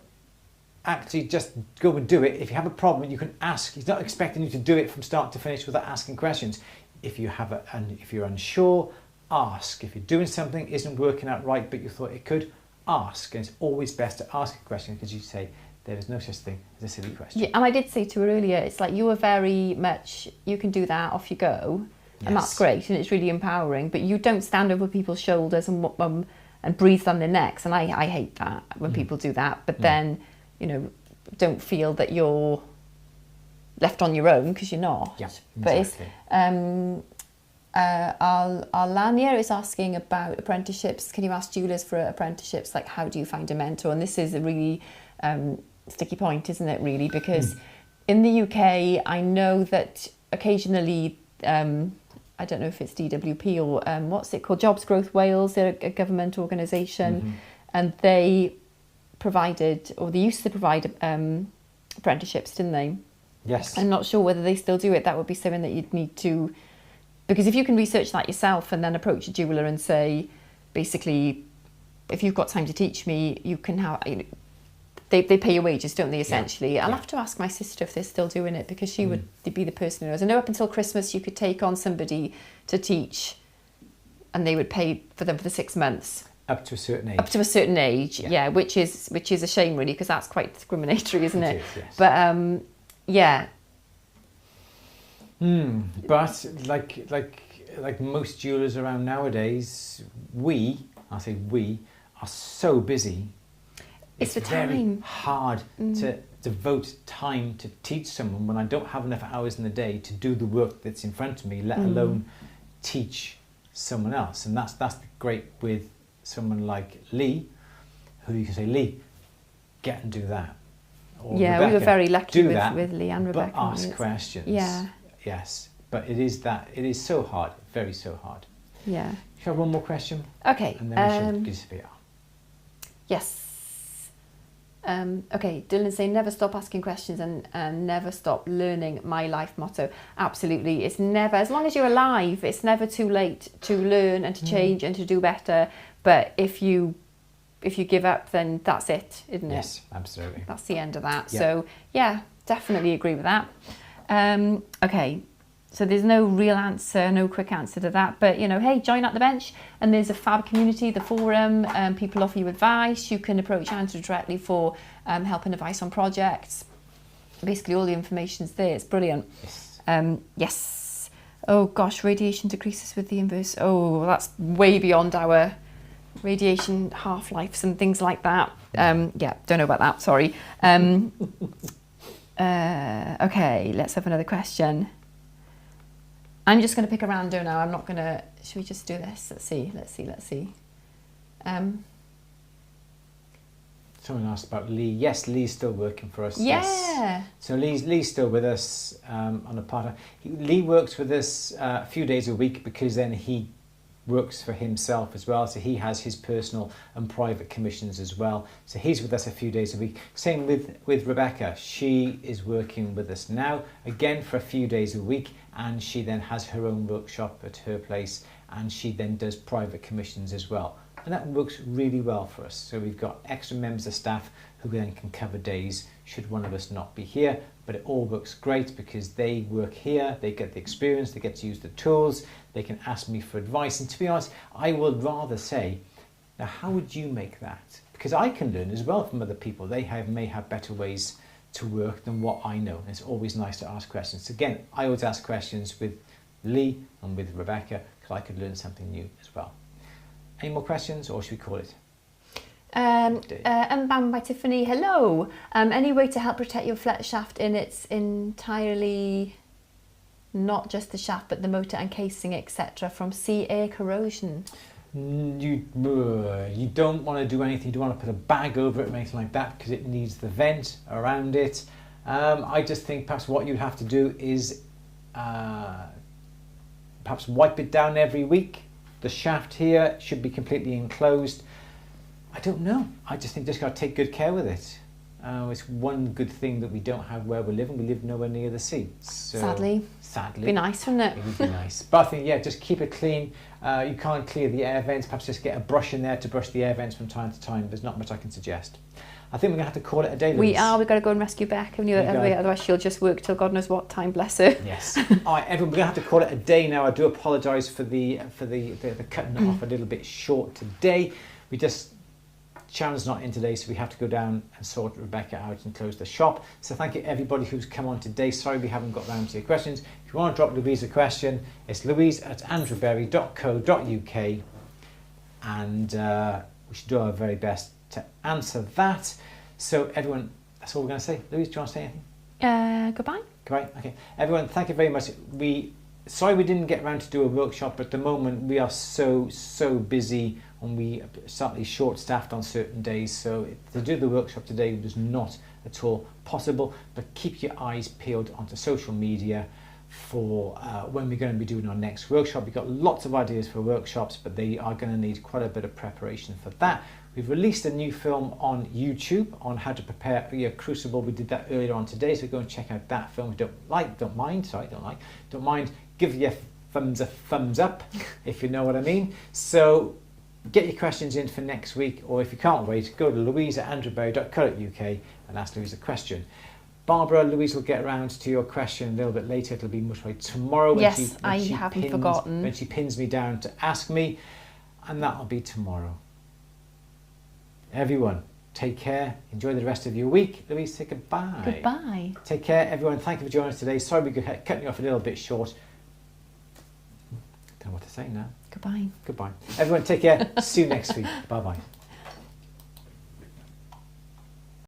actually just go and do it. If you have a problem, you can ask. He's not expecting you to do it from start to finish without asking questions. If you have if you're unsure, ask. If you're doing something isn't working out right, but you thought it could, ask. And it's always best to ask a question, because you say there is no such thing as a silly question. Yeah, and I did say to her earlier, it's like you were very much, you can do that, off you go. And that's great, and it's really empowering, but you don't stand over people's shoulders and breathe down their necks, and I hate that when people do that, but then, you know, don't feel that you're left on your own, because you're not. Yeah, but exactly. It's, Alania is asking about apprenticeships. Can you ask jewellers for apprenticeships? Like, how do you find a mentor? And this is a really sticky point, isn't it, really? Because in the UK, I know that occasionally, I don't know if it's DWP or what's it called, Jobs Growth Wales, they're a government organisation, and they provided, or they used to provide apprenticeships, didn't they? Yes. I'm not sure whether they still do it. That would be something that you'd need to, because if you can research that yourself and then approach a jeweller and say, basically, if you've got time to teach me, you can have, they pay your wages, don't they, essentially? Yeah. I'll have to ask my sister if they're still doing it, because she would be the person who knows. I know up until Christmas you could take on somebody to teach and they would pay for them for the 6 months. Up to a certain age. Up to a certain age, yeah, which is a shame, really, because that's quite discriminatory, isn't it? It is, yes. But, yeah. But like most jewellers around nowadays, I say we, are so busy. It's the very time. hard to devote time to teach someone when I don't have enough hours in the day to do the work that's in front of me, let alone teach someone else. And that's great with someone like Lee, who you can say, Lee, get and do that. Or Yeah, Rebecca, we were very lucky do that, with Lee and Rebecca. but ask questions. Yeah. Yes, but it is so hard, very so hard. Yeah. Shall I have one more question? Okay. And then we should disappear. Yes. Okay, Dylan's saying never stop asking questions and never stop learning. My life motto. Absolutely. It's never, as long as you're alive, it's never too late to learn and to change and to do better. But if you give up, then that's it, isn't it? Yes, absolutely. That's the end of that. Yeah. So yeah, definitely agree with that. Okay. So there's no real answer, no quick answer to that. But, hey, join at the bench. And there's a fab community, the forum. People offer you advice. You can approach Andrew directly for help and advice on projects. Basically, all the information's there. It's brilliant. Yes. Yes. Oh, gosh, radiation decreases with the inverse. Oh, that's way beyond our radiation half-lives and things like that. Yeah, don't know about that. Sorry. Okay, let's have another question. I'm just going to pick a rando now. I'm not going to... Should we just do this? Let's see. Someone asked about Lee. Yes, Lee's still working for us. Yeah. Yes. So Lee's still with us on a part. Lee works with us a few days a week because then he works for himself as well. So he has his personal and private commissions as well. So he's with us a few days a week. Same with Rebecca. She is working with us now, again for a few days a week. And she then has her own workshop at her place. And she then does private commissions as well. And that works really well for us. So we've got extra members of staff who then can cover days should one of us not be here. But it all works great because they work here, they get the experience, they get to use the tools, they can ask me for advice. And to be honest, I would rather say, now how would you make that? Because I can learn as well from other people. They may have better ways to work than what I know. And it's always nice to ask questions. Again, I always ask questions with Lee and with Rebecca because I could learn something new as well. Any more questions, or should we call it? Unbound by Tiffany, hello. Any way to help protect your flex shaft in its entirely, not just the shaft, but the motor and casing, etc., from sea air corrosion? You don't want to do anything. You don't want to put a bag over it or anything like that because it needs the vent around it. I just think perhaps what you'd have to do is perhaps wipe it down every week. The shaft here should be completely enclosed. I don't know. I just think just got to take good care with it. It's one good thing that we don't have where we're living. We live nowhere near the sea. So, sadly. Be nice, wouldn't it? It would be nice. But I think, yeah, just keep it clean. You can't clear the air vents. Perhaps just get a brush in there to brush the air vents from time to time. There's not much I can suggest. I think we're going to have to call it a day, Louise. We are. We've got to go and rescue Beck. Otherwise she'll just work till God knows what time, bless her. Yes. All right, everyone, we're going to have to call it a day now. I do apologise for the cutting it off a little bit short today. Sharon's not in today, so we have to go down and sort Rebecca out and close the shop. So thank you everybody who's come on today. Sorry we haven't got round to your questions. If you want to drop Louise a question, it's louise@andrewberry.co.uk, and we should do our very best to answer that. So everyone, that's all we're going to say. Louise, do you want to say anything? Goodbye. Goodbye. Okay. Everyone, thank you very much. Sorry we didn't get around to do a workshop, but at the moment we are so busy and we are slightly short-staffed on certain days. So to do the workshop today was not at all possible. But keep your eyes peeled onto social media for when we're going to be doing our next workshop. We've got lots of ideas for workshops, but they are going to need quite a bit of preparation for that. We've released a new film on YouTube on how to prepare your Crucible. We did that earlier on today, so go and check out that film. Don't mind, give your thumbs up if you know what I mean. So get your questions in for next week, or if you can't wait, go to louise@andrewberry.co.uk and ask Louise a question. Barbara, Louise will get around to your question a little bit later. It'll be much like tomorrow when I haven't forgotten. When she pins me down to ask me, and that'll be tomorrow. Everyone, take care. Enjoy the rest of your week. Louise, say goodbye. Goodbye. Take care, everyone. Thank you for joining us today. Sorry we cut you off a little bit short. Don't know what to say now. Goodbye. Goodbye. Everyone, take care. See you next week. Bye-bye.